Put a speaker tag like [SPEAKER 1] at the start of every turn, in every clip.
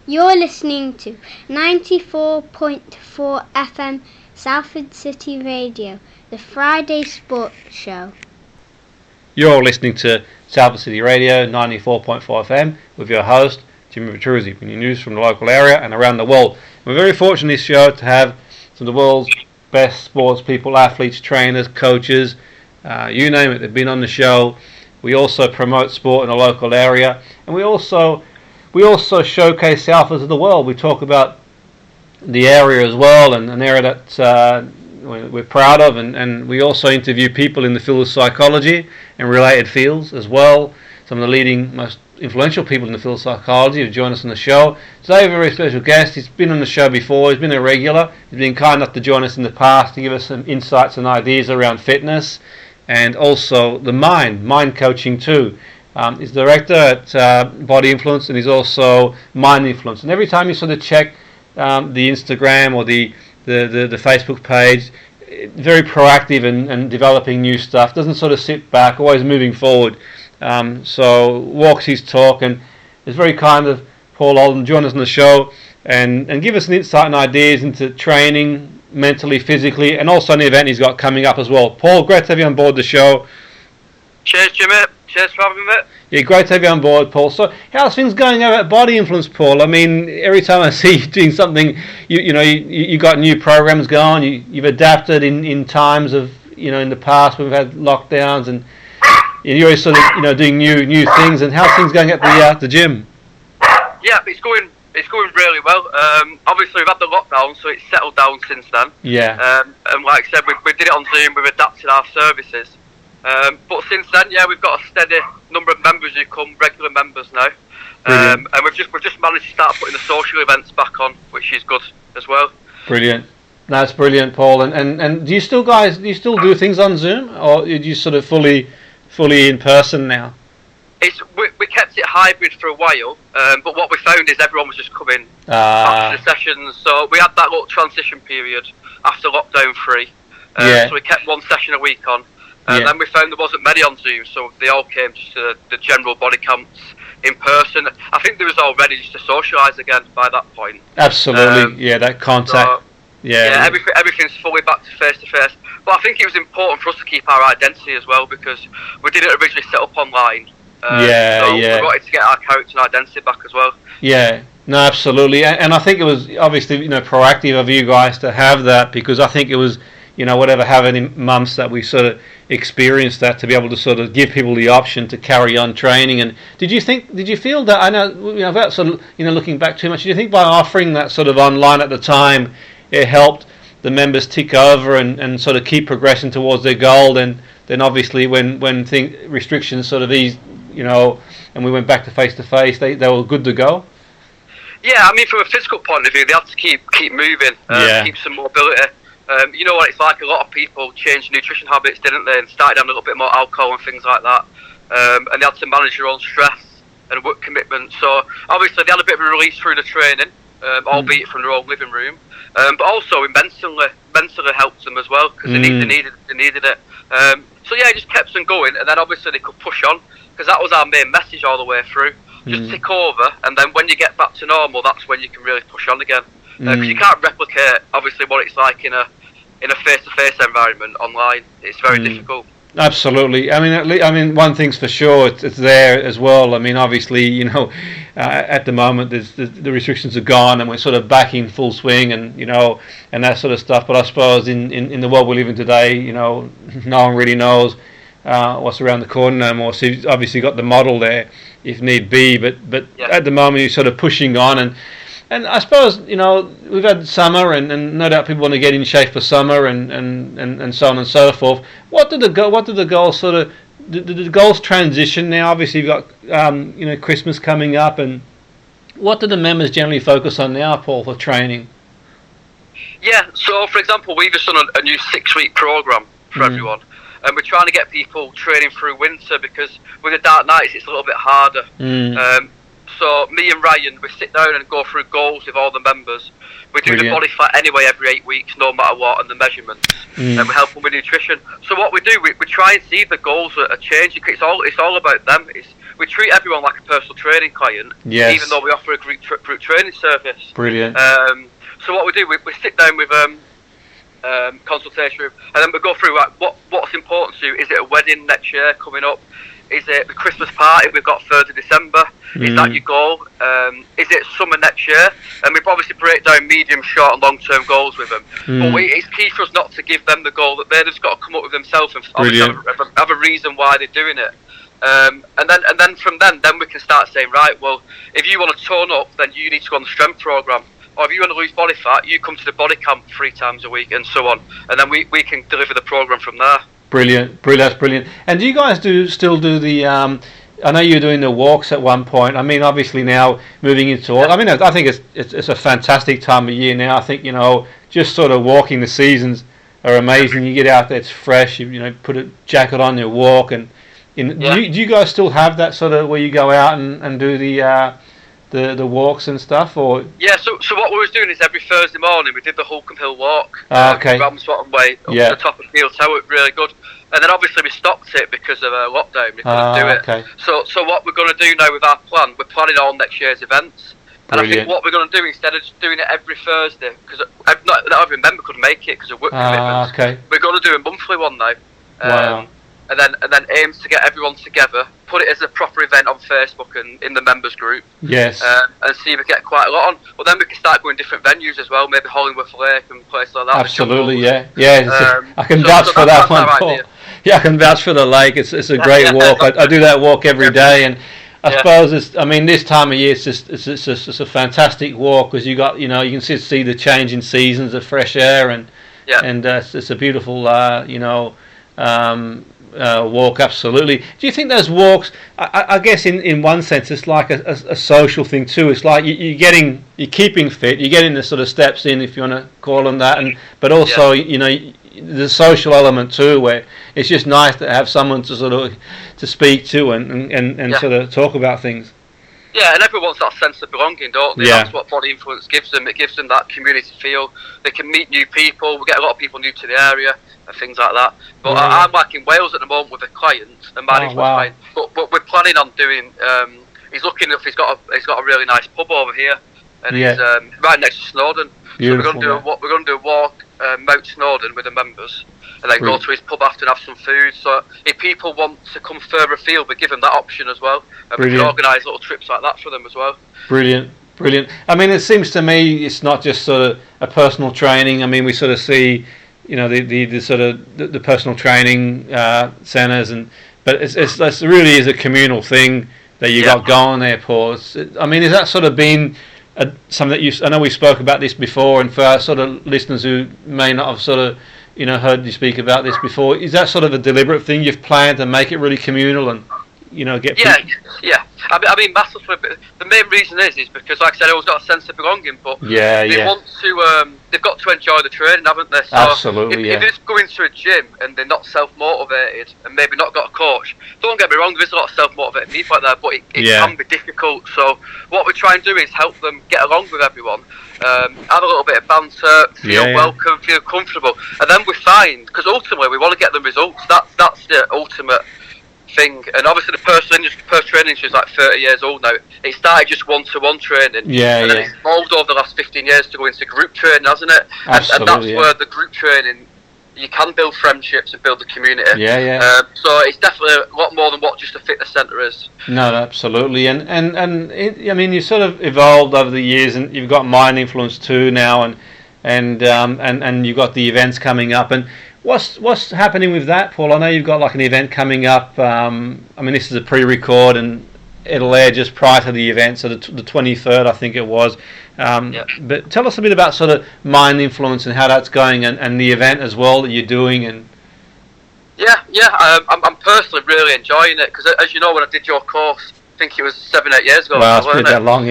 [SPEAKER 1] You're listening to 94.4 FM Salford City Radio, the Friday Sports Show.
[SPEAKER 2] You're listening to Salford City Radio 94.4 FM with your host, Jimmy Petruzzi, bringing news from the local area and around the world. We're very fortunate this show to have some of the world's best sports people, athletes, trainers, coaches, you name it, they've been on the show. We also promote sport in the local area, and we also showcase Salford to the world. We talk about the area as well, and an area that we're proud of, and we also interview people in the field of psychology and related fields as well. Some of the leading, most influential people in the field of psychology have joined us on the show. Today we have a very special guest. He's been on the show before. He's been a regular. He's been kind enough to join us in the past to give us some insights and ideas around fitness and also the mind coaching too. He's director at Body Influence, and he's also Mind Influence. And every time you sort of check the Instagram or the Facebook page, very proactive and developing new stuff. Doesn't sort of sit back, always moving forward. So walks his talk, and is very kind of Paul Oldham join us on the show and give us an insight and ideas into training mentally, physically, and also an event he's got coming up as well. Paul, great to have you on board the show.
[SPEAKER 3] Cheers, Jimmy. Cheers for having me.
[SPEAKER 2] Yeah, great to have you on board, Paul. So, how's things going over at Body Influence, Paul? I mean, every time I see you doing something, you got new programs going. You've adapted in times of in the past when we've had lockdowns, and you're always sort of doing new things. And how's things going at the gym?
[SPEAKER 3] Yeah, it's going really well. Obviously, we've had the lockdown, so it's settled down since then.
[SPEAKER 2] Yeah.
[SPEAKER 3] And like I said, we did it on Zoom. We've adapted our services. But since then, yeah, we've got a steady number of members who come, regular members now. And we've just managed to start putting the social events back on, which is good as well.
[SPEAKER 2] Brilliant. That's brilliant, Paul. And do you still do things on Zoom, or are you sort of fully in person now?
[SPEAKER 3] We kept it hybrid for a while, but what we found is everyone was just coming after the sessions. So we had that little transition period after lockdown 3. So we kept one session a week on. And then we found there wasn't many on Zoom, so they all came just to the general body camps in person. I think they was all ready just to socialise again by that point.
[SPEAKER 2] Absolutely, that contact.
[SPEAKER 3] Everything's fully back to face-to-face. But I think it was important for us to keep our identity as well, because we didn't originally set up online. So we wanted to get our character and identity back as well.
[SPEAKER 2] Yeah, no, absolutely. And I think it was obviously proactive of you guys to have that, because I think it was how many months that we sort of experienced that, to be able to sort of give people the option to carry on training. And did you feel that, I know, without sort of, looking back too much, do you think by offering that sort of online at the time, it helped the members tick over and sort of keep progressing towards their goal? And then obviously when restrictions sort of eased, and we went back to face, they were good to go?
[SPEAKER 3] Yeah, I mean, from a physical point of view, they have to keep moving, keep some mobility. You know what it's like, a lot of people changed nutrition habits, didn't they, and started having a little bit more alcohol and things like that. And they had to manage their own stress and work commitment. So obviously they had a bit of a release through the training, albeit from their own living room. But also mentally helped them as well, because they needed it. So yeah, it just kept them going, and then obviously they could push on, because that was our main message all the way through. Just tick over, and then when you get back to normal, that's when you can really push on again. Because you can't replicate obviously what it's like in a face-to-face environment online. It's very difficult.
[SPEAKER 2] Absolutely. I mean, one thing's for sure, it's there as well. I mean, obviously, at the moment, the restrictions are gone, and we're sort of back in full swing, and and that sort of stuff. But I suppose in the world we live in today, no one really knows what's around the corner no more. So you've obviously got the model there, if need be. But at the moment, you're sort of pushing on, and I suppose, we've had summer, and no doubt people want to get in shape for summer, and so on and so forth. What did the goals sort of, did the goals transition now? Obviously, you've got, Christmas coming up, and what do the members generally focus on now, Paul, for training?
[SPEAKER 3] Yeah, so for example, we've just done a new 6-week program for everyone. And we're trying to get people training through winter, because with the dark nights, it's a little bit harder. So me and Ryan, we sit down and go through goals with all the members. We do the body fat anyway every 8 weeks, no matter what, and the measurements. And we help them with nutrition. So what we do, we try and see the goals are changing. It's all about them. we treat everyone like a personal training client, even though we offer a group training service.
[SPEAKER 2] Brilliant.
[SPEAKER 3] So what we do, we sit down with consultation, and then we go through like what's important to you. Is it a wedding next year coming up? Is it the Christmas party we've got 3rd of December? Is that your goal? Is it summer next year? And we obviously break down medium, short and long-term goals with them. But it's key for us not to give them the goal, that they've just got to come up with themselves and have a reason why they're doing it. And then from then we can start saying, right, well, if you want to tone up, then you need to go on the strength programme. Or if you want to lose body fat, you come to the body camp 3 times a week, and so on. And then we can deliver the programme from there. Brilliant,
[SPEAKER 2] that's brilliant. And do you guys still do the? I know you were doing the walks at one point. I mean, obviously now moving into. I mean, I think it's a fantastic time of year now. I think just sort of walking the seasons are amazing. You get out there, it's fresh. You put a jacket on, you walk, and do you guys still have that sort of where you go out and do the walks and stuff, or?
[SPEAKER 3] Yeah, so what we was doing is every Thursday morning we did the Holcombe Hill walk.
[SPEAKER 2] Okay.
[SPEAKER 3] Ramsbottom Way up to the top of Field Tower, really good. And then obviously we stopped it because of lockdown. We couldn't do it.
[SPEAKER 2] Okay.
[SPEAKER 3] So what we're going to do now with our plan, we're planning on next year's events. And I think what we're going to do, instead of just doing it every Thursday, because not every member could make it because of work commitments.
[SPEAKER 2] Okay.
[SPEAKER 3] We're going to do a monthly one now.
[SPEAKER 2] Wow.
[SPEAKER 3] And then aims to get everyone together, put it as a proper event on Facebook and in the members group.
[SPEAKER 2] Yes.
[SPEAKER 3] And see if we get quite a lot on. Well, then we can start going different venues as well, maybe Hollingworth Lake and places like that.
[SPEAKER 2] Absolutely, yeah. I can vouch for that one, Paul. Yeah, I can vouch for the lake. It's a great walk. I do that walk every day, and I suppose this time of year it's just a fantastic walk, because you can see the change in seasons, the fresh air, and it's a beautiful walk. Absolutely. Do you think those walks, I guess in one sense it's like a social thing too? It's like you're keeping fit, you're getting the sort of steps in, if you want to call them that, but also the social element too, where it's just nice to have someone to speak to and sort of talk about things.
[SPEAKER 3] Yeah, and everyone wants that sense of belonging, don't they? That's what Body Influence gives them. It gives them that community feel. They can meet new people. We get a lot of people new to the area and things like that. But I'm like in Wales at the moment with a client, a man client. But we're planning on doing. He's looking if he's got a really nice pub over here, and he's right next to Snowdon.
[SPEAKER 2] Beautiful,
[SPEAKER 3] so we're going to do a walk Mount Snowdon with the members, and then go to his pub after and have some food. So if people want to come further afield, we give them that option as well. And we can organise little trips like that for them as well.
[SPEAKER 2] Brilliant. I mean, it seems to me it's not just sort of a personal training. I mean, we sort of see, the sort of the personal training centres, but it really is a communal thing that you got going there, Paul. I mean, is that sort of been something that I know we spoke about this before, and for our sort of listeners who may not have sort of heard you speak about this before, is that sort of a deliberate thing you've planned to make it really communal and get people?
[SPEAKER 3] I mean massively, but the main reason is because, like I said, everyone's got a sense of belonging, but they want to they've got to enjoy the training, haven't they? So
[SPEAKER 2] absolutely,
[SPEAKER 3] if they just go into a gym and they're not self-motivated and maybe not got a coach, don't get me wrong, there's a lot of self-motivated people out there, but it can be difficult. So what we try and do is help them get along with everyone, have a little bit of banter, feel welcome, feel comfortable, and then we find, because ultimately we want to get them results. That's the ultimate thing. And obviously the personal training industry is like 30 years old now. It started just one-to-one training, and then it's evolved over the last 15 years to go into group training, hasn't it? And that's where the group training, you can build friendships and build a community. So it's definitely a lot more than what just a fitness centre is.
[SPEAKER 2] No, absolutely. And I mean, you sort of evolved over the years, and you've got Mind Influence too now, and you've got the events coming up. And what's happening with that, Paul? I know you've got like an event coming up. I mean, this is a pre-record, and it'll air just prior to the event, so the 23rd, I think it was. But tell us a bit about sort of Mind Influence and how that's going, and the event as well that you're doing. And
[SPEAKER 3] I'm personally really enjoying it, because as you know, when I did your course, I think it was 7-8 years ago.
[SPEAKER 2] Well, it's been that long,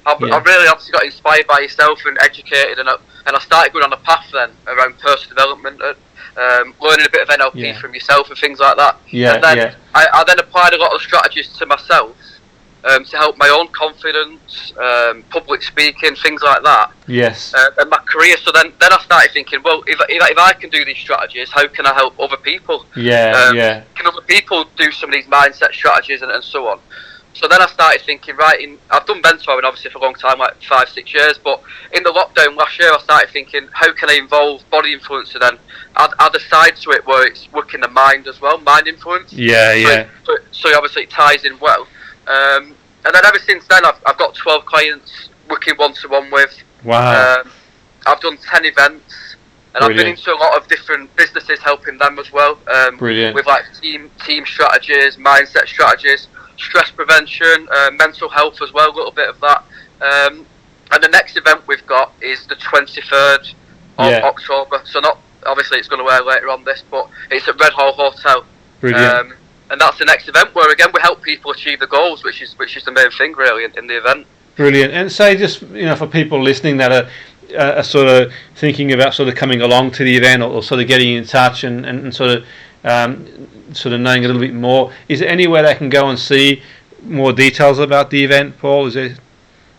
[SPEAKER 3] I really obviously got inspired by yourself and educated, and I started going on a path then around personal development, learning a bit of NLP from yourself and things like that. I then applied a lot of strategies to myself, to help my own confidence, public speaking, things like that.
[SPEAKER 2] Yes.
[SPEAKER 3] And my career. So then I started thinking, well, if I can do these strategies, how can I help other people?
[SPEAKER 2] Yeah.
[SPEAKER 3] Can other people do some of these mindset strategies and so on? So then I started thinking, I've done mentoring obviously for a long time, like 5-6 years, but in the lockdown last year I started thinking, how can I involve body influence and then add a side to it where it's working the mind as well, mind influence. So obviously it ties in well. And then ever since then I've got 12 clients working one-to-one with.
[SPEAKER 2] Wow.
[SPEAKER 3] I've done 10 events, and Brilliant. I've been into a lot of different businesses helping them as well.
[SPEAKER 2] Brilliant.
[SPEAKER 3] With like team strategies, mindset strategies, stress prevention, mental health as well, a little bit of that. And the next event we've got is the 23rd of October. So not obviously it's going to air later on this, but it's at Red Hall Hotel.
[SPEAKER 2] Brilliant.
[SPEAKER 3] And that's the next event where again we help people achieve the goals, which is the main thing really in the event.
[SPEAKER 2] Brilliant. And say just for people listening that are sort of thinking about sort of coming along to the event or sort of getting in touch and sort of knowing a little bit more, is there anywhere they can go and see more details about the event, Paul? Is there?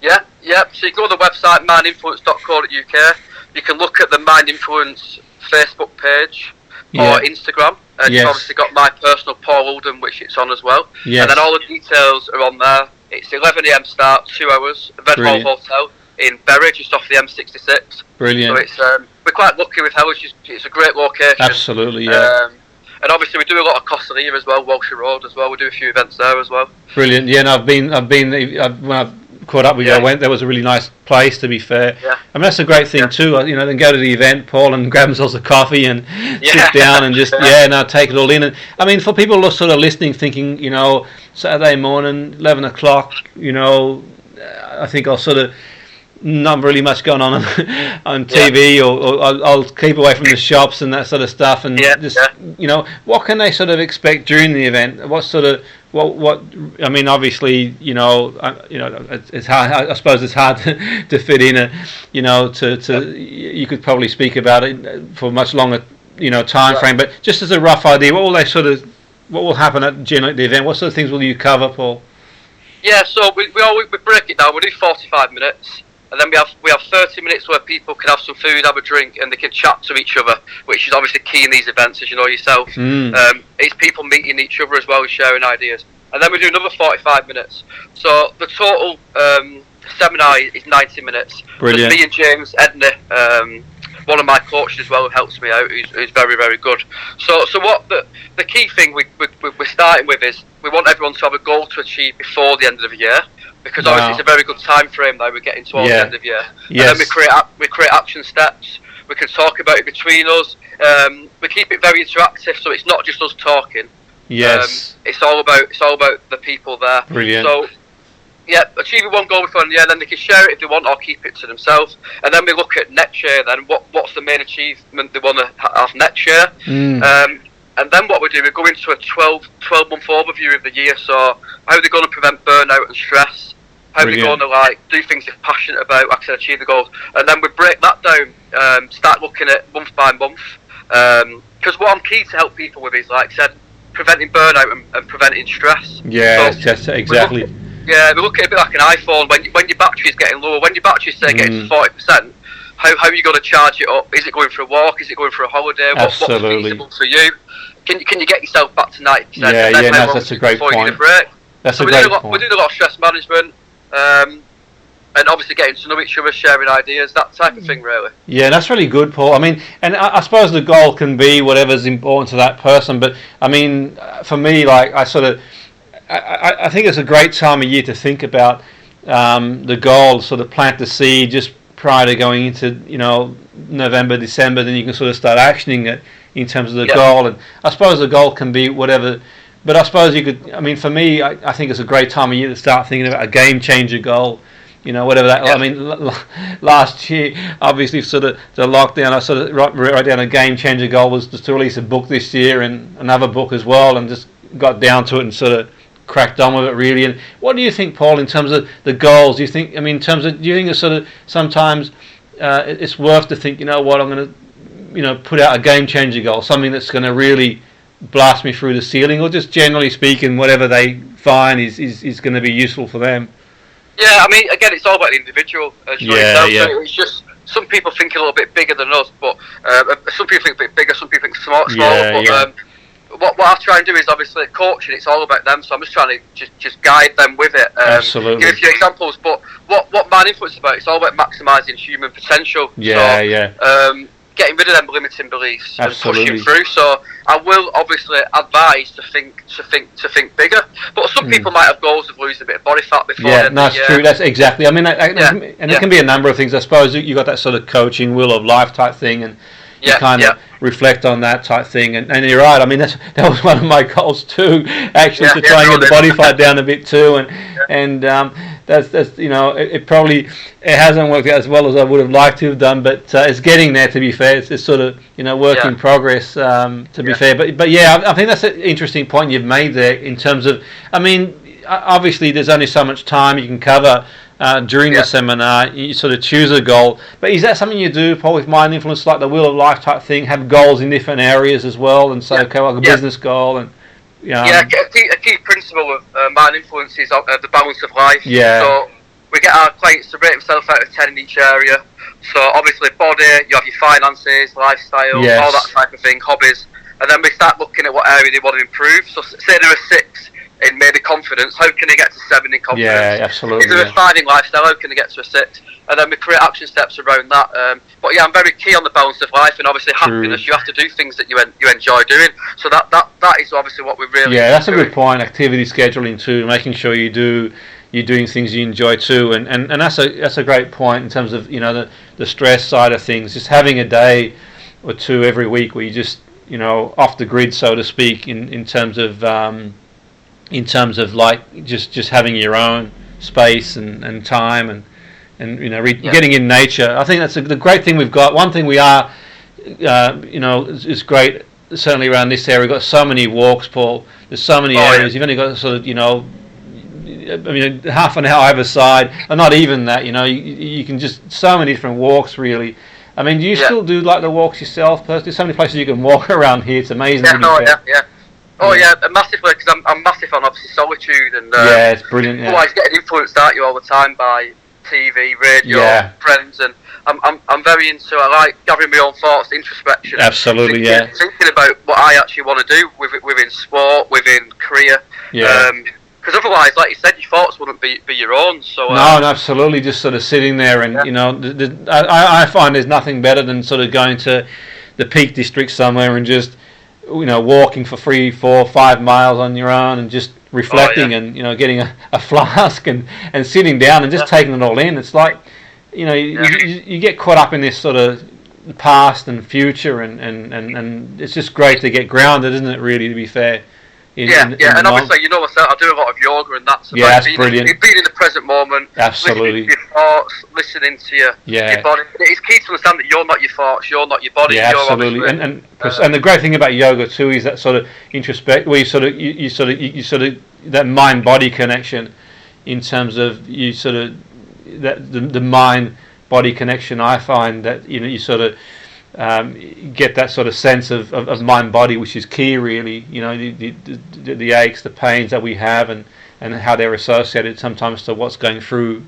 [SPEAKER 3] Yeah. So you can go to the website mindinfluence.co.uk. You can look at the Mind Influence Facebook page or Instagram. And you've obviously got my personal Paul Oldham, which it's on as well. Yes. And then all the details are on there. It's 11 a.m. start, 2 hours, Red Hall Hotel in Bury, just off the M66.
[SPEAKER 2] Brilliant.
[SPEAKER 3] So it's we're quite lucky with Hell. It's a great location.
[SPEAKER 2] Absolutely, yeah.
[SPEAKER 3] And obviously we do a lot of Costalia as well, Walsher Road as well. We do a few events there as well.
[SPEAKER 2] Brilliant. Yeah, and I've been when I've caught up with you, I went. There was a really nice place, to be fair.
[SPEAKER 3] Yeah.
[SPEAKER 2] I mean, that's a great thing too. Then go to the event, Paul, and grab themselves a coffee and sit down and just take it all in. And I mean, for people who are sort of listening, thinking, Saturday morning, 11 o'clock, I think I'll sort of not really much going on TV, or I'll keep away from the shops and that sort of stuff, and what can they sort of expect during the event? What sort of what I mean, obviously, it's hard. I suppose it's hard to fit in you could probably speak about it for a much longer time frame, but just as a rough idea, what will happen at generally the event? What sort of things will you cover, Paul?
[SPEAKER 3] Yeah, so we break it down. We do 45 minutes. And then we have 30 minutes where people can have some food, have a drink, and they can chat to each other, which is obviously key in these events, as you know yourself. It's people meeting each other as well and sharing ideas. And then we do another 45 minutes. So the total seminar is 90 minutes.
[SPEAKER 2] Brilliant.
[SPEAKER 3] There's me and James Edney, one of my coaches as well, who helps me out, who's very, very good. So what the key thing we're starting with is we want everyone to have a goal to achieve before the end of the year. Because obviously it's a very good time frame now we're getting towards the end of the year. Yes. And then we create action steps. We can talk about it between us. We keep it very interactive, so it's not just us talking.
[SPEAKER 2] Yes.
[SPEAKER 3] It's all about the people there.
[SPEAKER 2] Brilliant.
[SPEAKER 3] So achieving one goal before the year, then they can share it if they want or keep it to themselves. And then we look at next year. Then what's the main achievement they want to have next year? And then what we do, we go into a 12-month overview of the year. So how they're going to prevent burnout and stress. How they're going to do things they're passionate about, actually achieve the goals. And then we break that down, start looking at month by month. Because what I'm keen to help people with is, like I said, preventing burnout and preventing stress.
[SPEAKER 2] Yeah, so exactly.
[SPEAKER 3] We look at it a bit like an iPhone. When your battery is getting lower, when your battery's getting to 40%, how are you going to charge it up? Is it going for a walk? Is it going for a holiday? What's feasible for you? Can you get yourself back to 90%?
[SPEAKER 2] That's a great point. We do a lot of stress management. And obviously getting to know each other, sharing ideas, that type of thing, really. Yeah, that's really good, Paul. I mean, and I suppose the goal can be whatever's important to that person, but I mean, for me, I think it's a great time of year to think about the goal, sort of plant the seed just prior to going into, November, December, then you can sort of start actioning it in terms of the goal. And I suppose the goal can be whatever. But I suppose you could. I mean, for me, I think it's a great time of year to start thinking about a game changer goal. Whatever that. I mean, last year, obviously, sort of the lockdown, I sort of wrote down a game changer goal was just to release a book this year and another book as well, and just got down to it and sort of cracked on with it really. And what do you think, Paul, in terms of the goals? Do you think? I mean, in terms of, do you think it's sort of sometimes it's worth to think, what, I'm going to, put out a game changer goal, something that's going to really blast me through the ceiling, or just generally speaking, whatever they find is going to be useful for them.
[SPEAKER 3] Yeah, I mean, again, it's all about the individual.
[SPEAKER 2] Yeah.
[SPEAKER 3] So it's just some people think a little bit bigger than us, but some people think a bit bigger, some people think smaller. What I try and do is obviously coaching. It's all about them, so I'm just trying to just guide them with it.
[SPEAKER 2] Absolutely.
[SPEAKER 3] Give a few examples, but what Mind Influence is about? It's all about maximising human potential. Getting rid of them limiting beliefs and pushing through. So I will obviously advise to think bigger. But some people might have goals of losing a bit of body fat before.
[SPEAKER 2] Yeah, that's true. That's exactly. I mean, and it can be a number of things. I suppose you got that sort of coaching, will of life type thing, and you kind of reflect on that type thing. And you're right. I mean, that was one of my goals too, actually, to try and get the body fat down a bit too. And that's it hasn't worked out as well as I would have liked to have done, but it's getting there. To be fair, it's sort of work in progress. To be fair, but yeah, I think that's an interesting point you've made there in terms of. I mean, obviously, there's only so much time you can cover. During the seminar, you sort of choose a goal. But is that something you do, Paul, with Mind Influence, like the Wheel of Life type thing? Have goals in different areas as well, and say, okay, like a business goal, and
[SPEAKER 3] a key principle of Mind Influence is the balance of life.
[SPEAKER 2] Yeah.
[SPEAKER 3] So we get our clients to rate themselves out of 10 in each area. So obviously, body, you have your finances, lifestyle, all that type of thing, hobbies, and then we start looking at what area they want to improve. So say they're a 6. In maybe confidence, how can they get to 7 in confidence?
[SPEAKER 2] Yeah, absolutely.
[SPEAKER 3] If they're a 5 in lifestyle, how can they get to a 6? And then we create action steps around that. But yeah, I'm very key on the balance of life and obviously happiness. You have to do things that you enjoy doing. So that is obviously what we really.
[SPEAKER 2] Yeah, that's a good point. Activity scheduling too, making sure you're doing things you enjoy too, and that's a great point in terms of the stress side of things. Just having a day or two every week where you just off the grid, so to speak, in terms of like just having your own space and time and getting in nature. I think that's the great thing we've got. One thing we are, is great. Certainly around this area, we've got so many walks, Paul. There's so many areas. You've only got sort of half an hour either side, and not even that. You can just so many different walks really. I mean, do you still do like the walks yourself personally? There's so many places you can walk around here. It's amazing.
[SPEAKER 3] Massively, because I'm massive on obviously solitude and
[SPEAKER 2] it's brilliant.
[SPEAKER 3] Otherwise, getting influenced at you all the time by TV, radio, friends, and I'm very into. I like gathering my own thoughts, introspection.
[SPEAKER 2] Absolutely,
[SPEAKER 3] thinking about what I actually want to do within sport, within career. Because otherwise, like you said, your thoughts wouldn't be your own. So
[SPEAKER 2] no, absolutely, just sort of sitting there, and I find there's nothing better than sort of going to the Peak District somewhere and just walking for 3, 4, 5 miles on your own and just reflecting and getting a flask and sitting down and just taking it all in. It's like you get caught up in this sort of past and future and it's just great to get grounded, isn't it? Really, to be fair.
[SPEAKER 3] And obviously, myself, I do a lot of yoga, and that's
[SPEAKER 2] that's brilliant.
[SPEAKER 3] Being in the present moment,
[SPEAKER 2] absolutely.
[SPEAKER 3] Listening to your thoughts, listening to your body. It's key to understand that you're not your thoughts, you're not your body.
[SPEAKER 2] Yeah, absolutely. And the great thing about yoga too is that sort of introspect, where you sort of that mind-body connection, in terms of the mind-body connection. I find that you sort of. Get that sort of sense of mind-body, which is key, really. The aches, the pains that we have, and how they're associated sometimes to what's going through,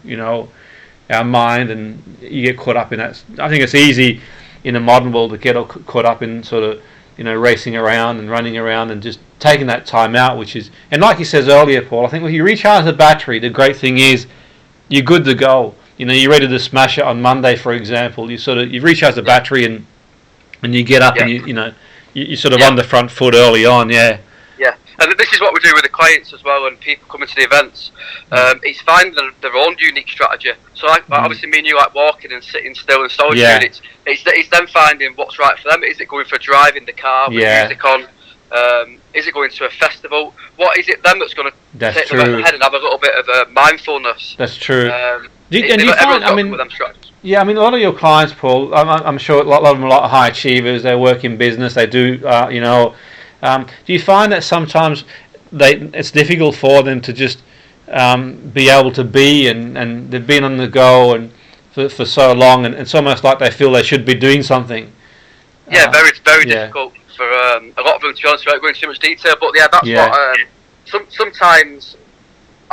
[SPEAKER 2] our mind, and you get caught up in that. I think it's easy in the modern world to get caught up in sort of, racing around and running around and just taking that time out, which is, and like you said earlier, Paul, I think when you recharge the battery, the great thing is you're good to go. You're ready to smash it on Monday, for example. You recharge the battery and you get up and you're sort of on the front foot early on, and
[SPEAKER 3] this is what we do with the clients as well, and people coming to the events. It's finding their own unique strategy. So obviously me and you like walking and sitting still and solitude. It's them finding what's right for them. Is it going for driving the car with music on? Is it going to a festival? What is it them that's going to take them ahead and have a little bit of mindfulness?
[SPEAKER 2] That's true. Do you find, I mean, a lot of your clients, Paul, I'm sure a lot of them are a lot of high achievers. They work in business. They do, do you find that sometimes it's difficult for them to just be able to be, and they've been on the go and for so long, and it's almost like they feel they should be doing something?
[SPEAKER 3] Very difficult for a lot of them, to be honest, without going into too much detail. But that's what sometimes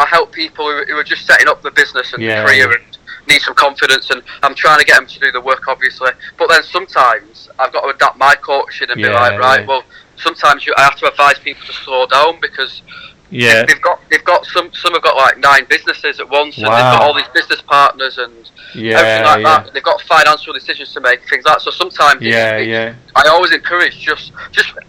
[SPEAKER 3] I help people who are just setting up the business and career and need some confidence, and I'm trying to get them to do the work, obviously. But then sometimes I've got to adapt my coaching and be like, right, well, sometimes I have to advise people to slow down, because they've got some have got like 9 businesses at once, and they've got all these business partners and everything like that. They've got financial decisions to make, things like that. So sometimes I always encourage just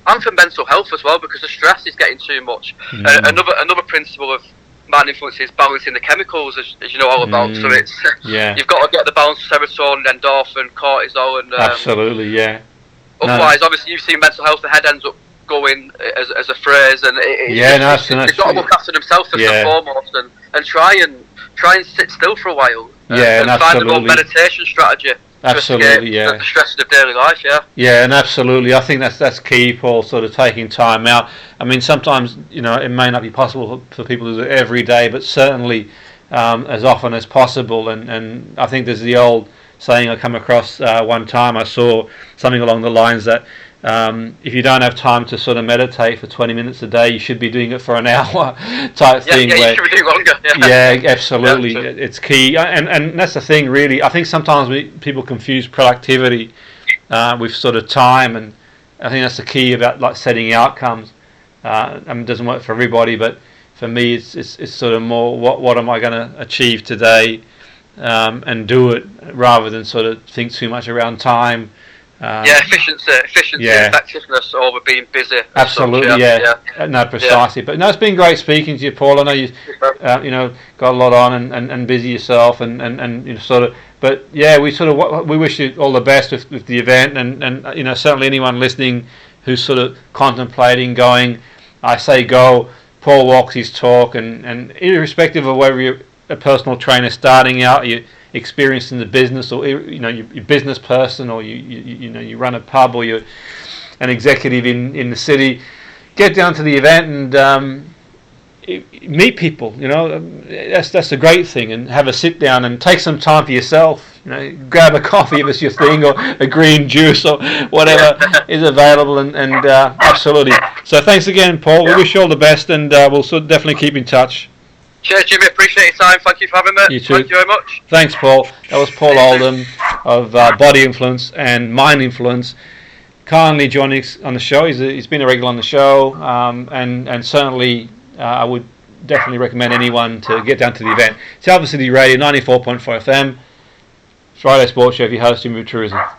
[SPEAKER 3] and for mental health as well, because the stress is getting too much. Another principle of mind influence is balancing the chemicals, as you know all about. So it's you've got to get the balance of serotonin, endorphin, cortisol, and
[SPEAKER 2] absolutely,
[SPEAKER 3] Otherwise, obviously, you've seen mental health. The head ends up going as a phrase, and they've got to look after themselves first and foremost, and try and sit still for a while, and find a good meditation strategy.
[SPEAKER 2] Absolutely,
[SPEAKER 3] the stresses of daily life,
[SPEAKER 2] and absolutely. I think that's key, Paul. Sort of taking time out. I mean, sometimes it may not be possible for people to do it every day, but certainly as often as possible. And I think there's the old saying I come across one time. I saw something along the lines that if you don't have time to sort of meditate for 20 minutes a day, you should be doing it for an hour type thing.
[SPEAKER 3] You should be doing longer.
[SPEAKER 2] Absolutely. It's key. And that's the thing, really. I think sometimes people confuse productivity with sort of time, and I think that's the key about like setting outcomes. It doesn't work for everybody, but for me, it's sort of more what am I going to achieve today, and do it, rather than sort of think too much around time.
[SPEAKER 3] Efficiency, effectiveness over being busy.
[SPEAKER 2] Absolutely, no, precisely. But no, it's been great speaking to you, Paul. I know you, got a lot on and busy yourself, and sort of. But we wish you all the best with the event, and certainly anyone listening who's sort of contemplating going, I say go. Paul walks his talk, and irrespective of whether you're a personal trainer starting out, you experienced in the business, or you're a business person, or you run a pub, or you're an executive in the city, get down to the event and meet people. That's a great thing, and have a sit down and take some time for yourself. Grab a coffee if it's your thing, or a green juice, or whatever is available, and absolutely. So thanks again, Paul. We wish you all the best, and we'll definitely keep in touch.
[SPEAKER 3] Cheers, Jimmy. Appreciate your time. Thank you for having me.
[SPEAKER 2] You too.
[SPEAKER 3] Thank you very much.
[SPEAKER 2] Thanks, Paul. That was Paul Oldham of Body Influence and Mind Influence. Kindly joining us on the show. He's been a regular on the show, and certainly I would definitely recommend anyone to get down to the event. Salford City Radio 94.4 FM. Friday Sports Show. Your host, Jimmy Petruzzi.